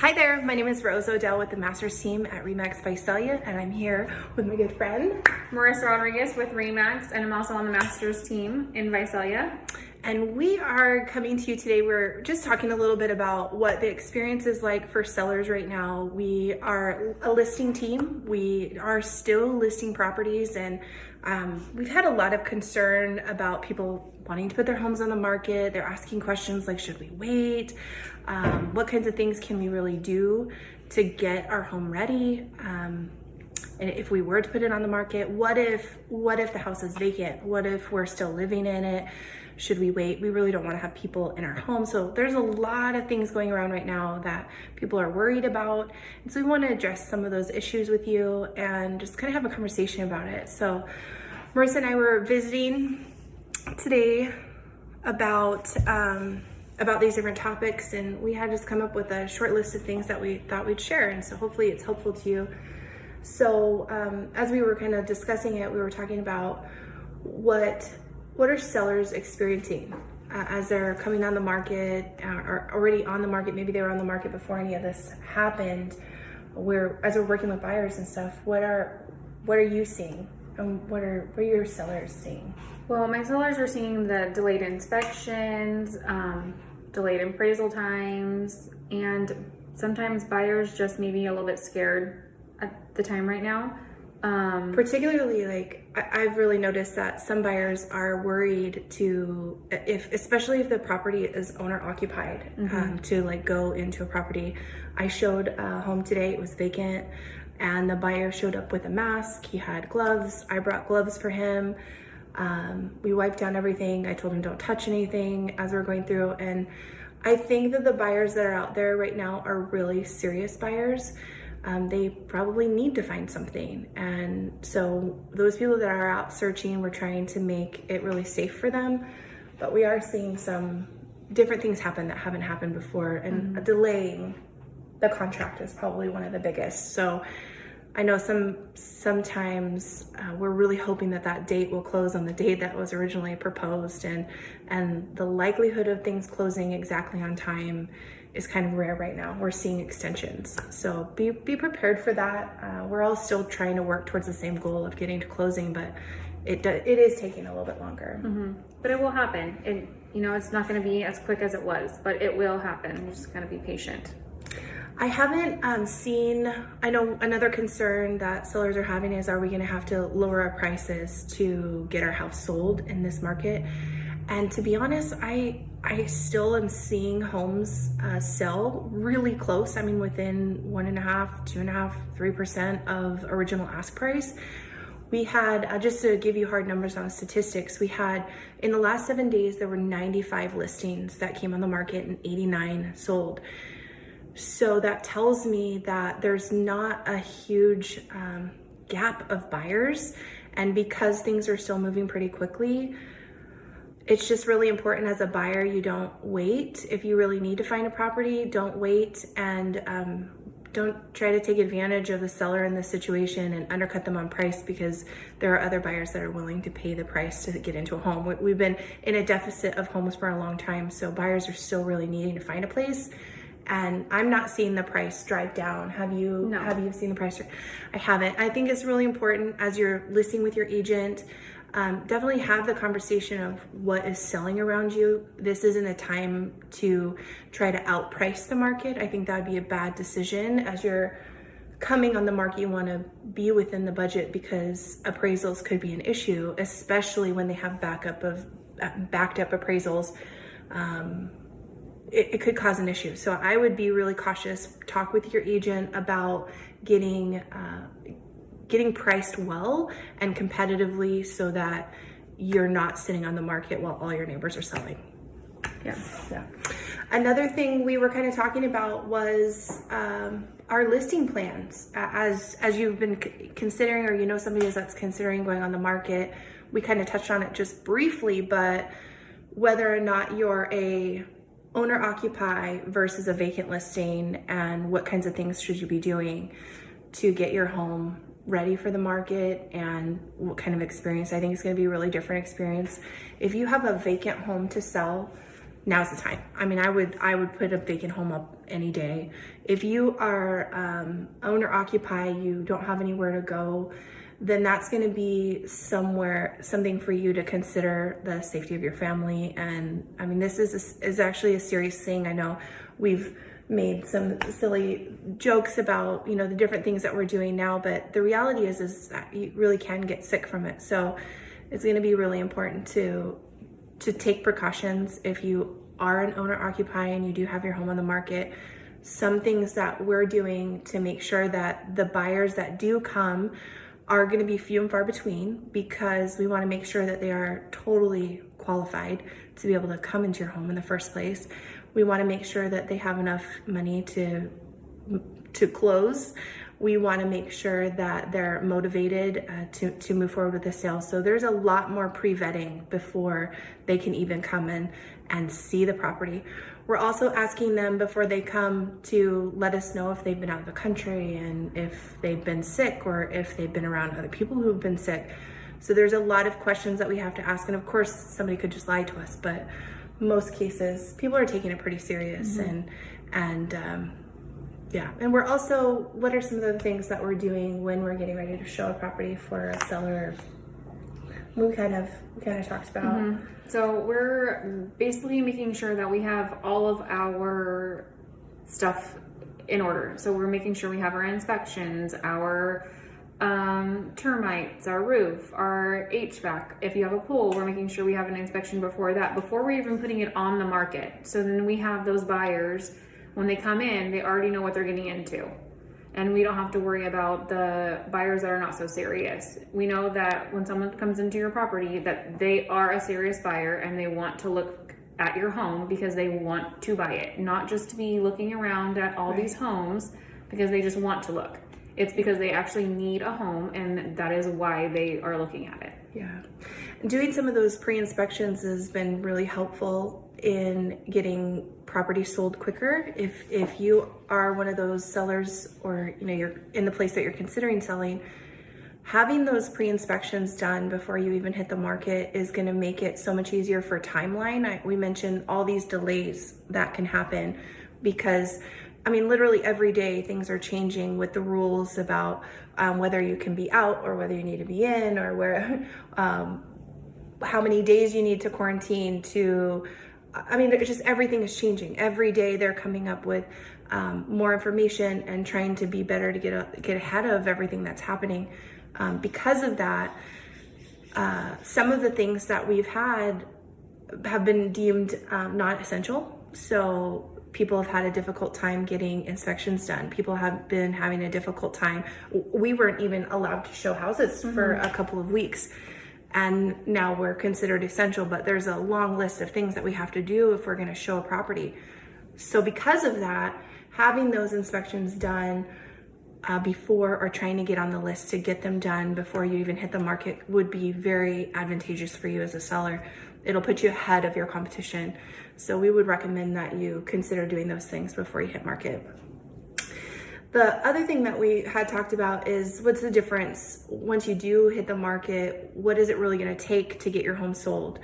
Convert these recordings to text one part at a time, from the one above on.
Hi there, my name is Rose Odell with the Masters team at RE/MAX Visalia, and I'm here with my good friend Marissa Rodriguez with RE/MAX, and I'm also on the Masters team in Visalia. And we are coming to you today. We're just talking a little bit about what the experience is like for sellers right now. We are a listing team. We are still listing properties, and we've had a lot of concern about people wanting to put their homes on the market. They're asking questions like, should we wait? What kinds of things can we really do to get our home ready? And if we were to put it on the market, what if the house is vacant? What if we're still living in it? Should we wait? We really don't want to have people in our home. So there's a lot of things going around right now that people are worried about. And so we want to address some of those issues with you and just kind of have a conversation about it. So Marissa and I were visiting today about these different topics, and we had just come up with a short list of things that we thought we'd share. And so hopefully it's helpful to you. So as we were kind of discussing it, we were talking about what are sellers experiencing as they're coming on the market or already on the market. Maybe they were on the market before any of this happened. As we're working with buyers and stuff, what are you seeing, and what are your sellers seeing? Well, my sellers are seeing the delayed inspections, delayed appraisal times, and sometimes buyers just maybe a little bit scared at the time right now. Particularly, like I've really noticed that some buyers are worried especially if the property is owner occupied, to like go into a property. I showed a home today, it was vacant, and the buyer showed up with a mask. He had gloves. I brought gloves for him. We wiped down everything. I told him don't touch anything as we're going through. And I think that the buyers that are out there right now are really serious buyers. They probably need to find something. And so those people that are out searching, we're trying to make it really safe for them. But we are seeing some different things happen that haven't happened before. And delaying the contract is probably one of the biggest. So I know sometimes we're really hoping that date will close on the date that was originally proposed. And the likelihood of things closing exactly on time is kind of rare right now. We're seeing extensions. So be prepared for that. We're all still trying to work towards the same goal of getting to closing, but it is taking a little bit longer. But it will happen. It's not going to be as quick as it was, but it will happen. We're just going to be patient. I haven't seen, I know another concern that sellers are having is, are we going to have to lower our prices to get our house sold in this market? And to be honest, I still am seeing homes sell really close. I mean, within 1.5%, 2.5%, 3% of original ask price. We had, just to give you hard numbers on statistics, we had, in the last 7 days, there were 95 listings that came on the market and 89 sold. So that tells me that there's not a huge gap of buyers. And because things are still moving pretty quickly, it's just really important as a buyer, you don't wait. If you really need to find a property, don't wait, and don't try to take advantage of the seller in this situation and undercut them on price, because there are other buyers that are willing to pay the price to get into a home. We've been in a deficit of homes for a long time, so buyers are still really needing to find a place. And I'm not seeing the price drive down. Have you? No. Have you seen the price? I haven't. I think it's really important as you're listing with your agent, definitely have the conversation of what is selling around you. This isn't a time to try to outprice the market. I think that would be a bad decision. As you're coming on the market, you want to be within the budget, because appraisals could be an issue, especially when they have backed up appraisals. It could cause an issue. So I would be really cautious. Talk with your agent about getting priced well and competitively, so that you're not sitting on the market while all your neighbors are selling. Yeah. Another thing we were kind of talking about was our listing plans. As you've been considering, or somebody that's considering going on the market, we kind of touched on it just briefly, but whether or not you're a owner occupy versus a vacant listing, and what kinds of things should you be doing to get your home ready for the market, and what kind of experience. I think it's going to be a really different experience. If you have a vacant home to sell, now's the time. I mean, I would put a vacant home up any day. If you are owner occupy, you don't have anywhere to go, then that's going to be something for you to consider the safety of your family. And I mean, this is actually a serious thing. I know we've made some silly jokes about, the different things that we're doing now, but the reality is that you really can get sick from it. So it's going to be really important to take precautions. If you are an owner occupy and you do have your home on the market, some things that we're doing to make sure that the buyers that do come are going to be few and far between, because we want to make sure that they are totally qualified to be able to come into your home in the first place. We want to make sure that they have enough money to close. We want to make sure that they're motivated to move forward with the sale. So there's a lot more pre-vetting before they can even come in and see the property. We're also asking them before they come to let us know if they've been out of the country and if they've been sick or if they've been around other people who have been sick. So there's a lot of questions that we have to ask. And of course, somebody could just lie to us, but most cases, people are taking it pretty serious. And we're also, what are some of the things that we're doing when we're getting ready to show a property for a seller? We kind of talked about. So we're basically making sure that we have all of our stuff in order. So we're making sure we have our inspections, our termites, our roof, our HVAC. If you have a pool, we're making sure we have an inspection before that, before we're even putting it on the market. So then we have those buyers, when they come in, they already know what they're getting into. And we don't have to worry about the buyers that are not so serious. We know that when someone comes into your property, that they are a serious buyer and they want to look at your home because they want to buy it, not just to be looking around at all these homes because they just want to look. It's because they actually need a home, and that is why they are looking at it. Yeah. Doing some of those pre-inspections has been really helpful in getting property sold quicker. If you are one of those sellers, or you're in the place that you're considering selling, having those pre-inspections done before you even hit the market is going to make it so much easier for timeline. We mentioned all these delays that can happen because literally every day things are changing with the rules about whether you can be out or whether you need to be in, or where how many days you need to quarantine to. Just everything is changing. Every day they're coming up with more information and trying to be better to get ahead of everything that's happening. Because of that, some of the things that we've had have been deemed not essential. So people have had a difficult time getting inspections done. People have been having a difficult time. We weren't even allowed to show houses for a couple of weeks. And now we're considered essential, but there's a long list of things that we have to do if we're going to show a property. So because of that, having those inspections done before, or trying to get on the list to get them done before you even hit the market, would be very advantageous for you as a seller. It'll put you ahead of your competition. So we would recommend that you consider doing those things before you hit market. The other thing that we had talked about is, what's the difference once you do hit the market? What is it really going to take to get your home sold?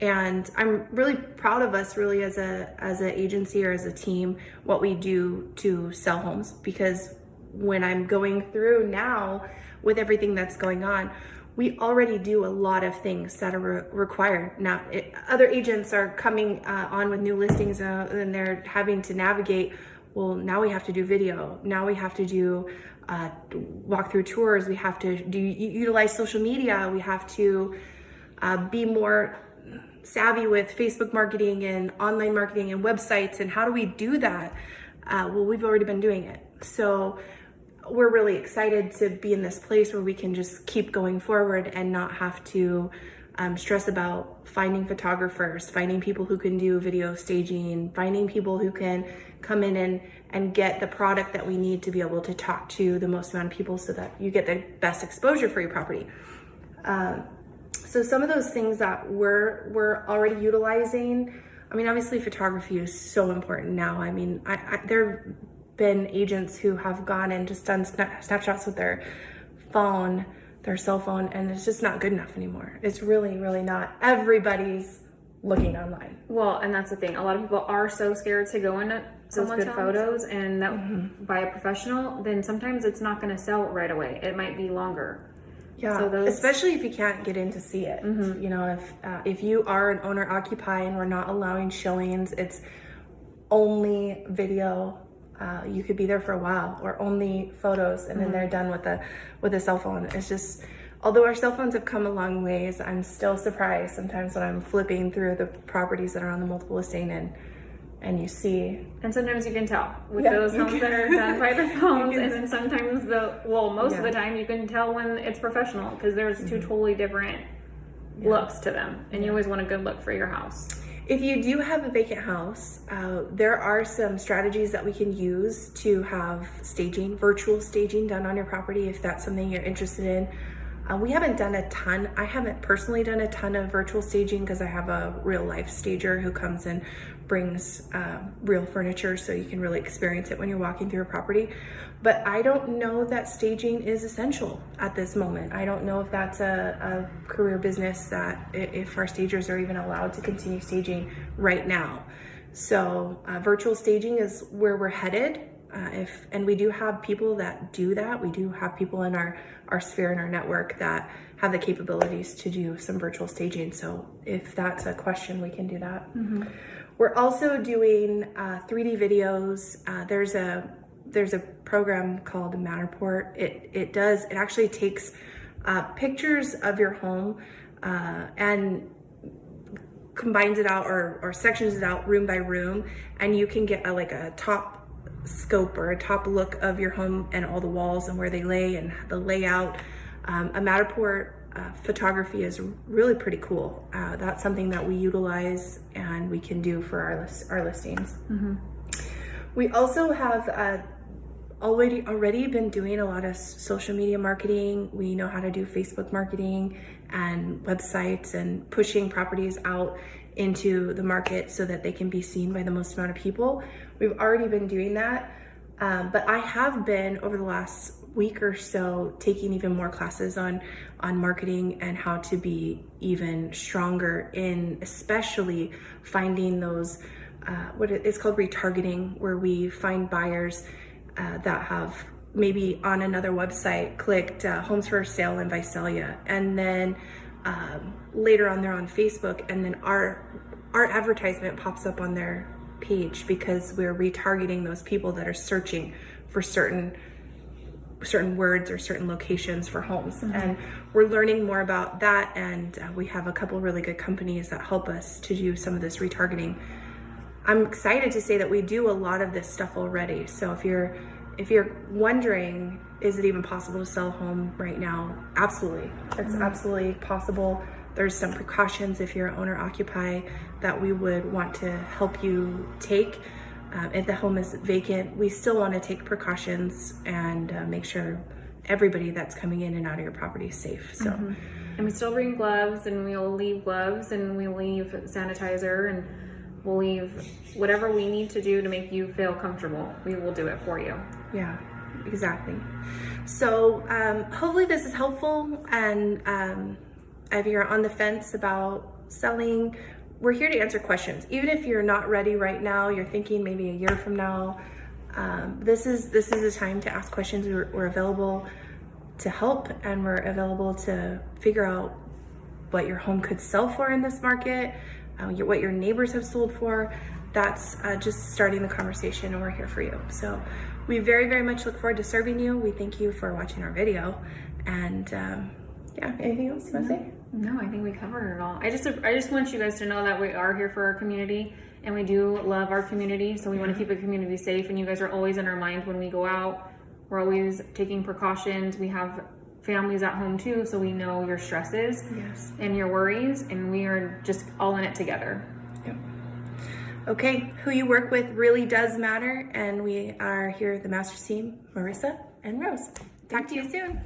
And I'm really proud of us, really, as an agency or as a team, what we do to sell homes. Because when I'm going through now with everything that's going on, we already do a lot of things that are required. Now, other agents are coming on with new listings and they're having to navigate. Well, now we have to do video. Now we have to do walkthrough tours. We have to utilize social media. We have to be more savvy with Facebook marketing and online marketing and websites. And how do we do that? Well, we've already been doing it. So we're really excited to be in this place where we can just keep going forward and not have to stress about finding photographers, finding people who can do video staging, finding people who can come in and get the product that we need to be able to talk to the most amount of people so that you get the best exposure for your property. So some of those things that we're already utilizing, obviously photography is so important now. There have been agents who have gone and just done snapshots with their cell phone, and it's just not good enough anymore. It's really, really not. Everybody's looking online. Well, and that's the thing. A lot of people are so scared to go into those good photos and that by a professional, then sometimes it's not going to sell right away. It might be longer. Yeah, so especially if you can't get in to see it. You know, if you are an owner occupy and we're not allowing showings, it's only video. You could be there for a while, or only photos, and then they're done with a cell phone. It's just, although our cell phones have come a long ways, I'm still surprised sometimes when I'm flipping through the properties that are on the multiple listing and you see. And sometimes you can tell with those homes that are done by the phones, and then sometimes most of the time you can tell when it's professional, because there's two totally different looks to them, and you always want a good look for your house. If you do have a vacant house, there are some strategies that we can use to have staging, virtual staging done on your property if that's something you're interested in. We haven't done a ton. I haven't personally done a ton of virtual staging because I have a real life stager who comes and brings real furniture so you can really experience it when you're walking through a property. But I don't know that staging is essential at this moment. I don't know if that's a career business that if our stagers are even allowed to continue staging right now. So virtual staging is where we're headed. And we do have people that do that. We do have people in our sphere and our network that have the capabilities to do some virtual staging. So if that's a question, we can do that. We're also doing 3D videos. There's a program called Matterport. It actually takes pictures of your home and combines it out or sections it out room by room, and you can get a top scope or a top look of your home and all the walls and where they lay and the layout. A Matterport photography is really pretty cool. That's something that we utilize and we can do for our listings. We also have already been doing a lot of social media marketing. We know how to do Facebook marketing and websites and pushing properties out into the market so that they can be seen by the most amount of people. We've already been doing that, but I have been over the last week or so taking even more classes on marketing and how to be even stronger in especially finding those it's called retargeting, where we find buyers that have maybe on another website clicked homes for sale in Visalia, and then later on they're on Facebook, and then our advertisement pops up on their page because we're retargeting those people that are searching for certain words or certain locations for homes. And we're learning more about that, and we have a couple really good companies that help us to do some of this retargeting. I'm excited to say that we do a lot of this stuff already. So if you're wondering, is it even possible to sell a home right now? Absolutely. It's absolutely possible. There's some precautions if you're an owner occupy that we would want to help you take. If the home is vacant, we still want to take precautions and make sure everybody that's coming in and out of your property is safe. So, and we still bring gloves, and we'll leave gloves, and we leave sanitizer, and we'll leave whatever we need to do to make you feel comfortable. We will do it for you. Yeah, exactly. So hopefully this is helpful, and if you're on the fence about selling, we're here to answer questions. Even if you're not ready right now, you're thinking maybe a year from now, this is the time to ask questions. We're available to help, and we're available to figure out what your home could sell for in this market, what your neighbors have sold for. That's just starting the conversation, and we're here for you. So we very, very much look forward to serving you. We thank you for watching our video. And yeah, anything else you want to say? No, I think we covered it all. I just want you guys to know that we are here for our community, and we do love our community. So we want to keep the community safe, and you guys are always in our mind when we go out. We're always taking precautions. We have families at home too, so we know your stresses and your worries, and we are just all in it together. Yep. Okay, who you work with really does matter, and we are here, the Masters team, Marissa and Rose. Talk to you soon.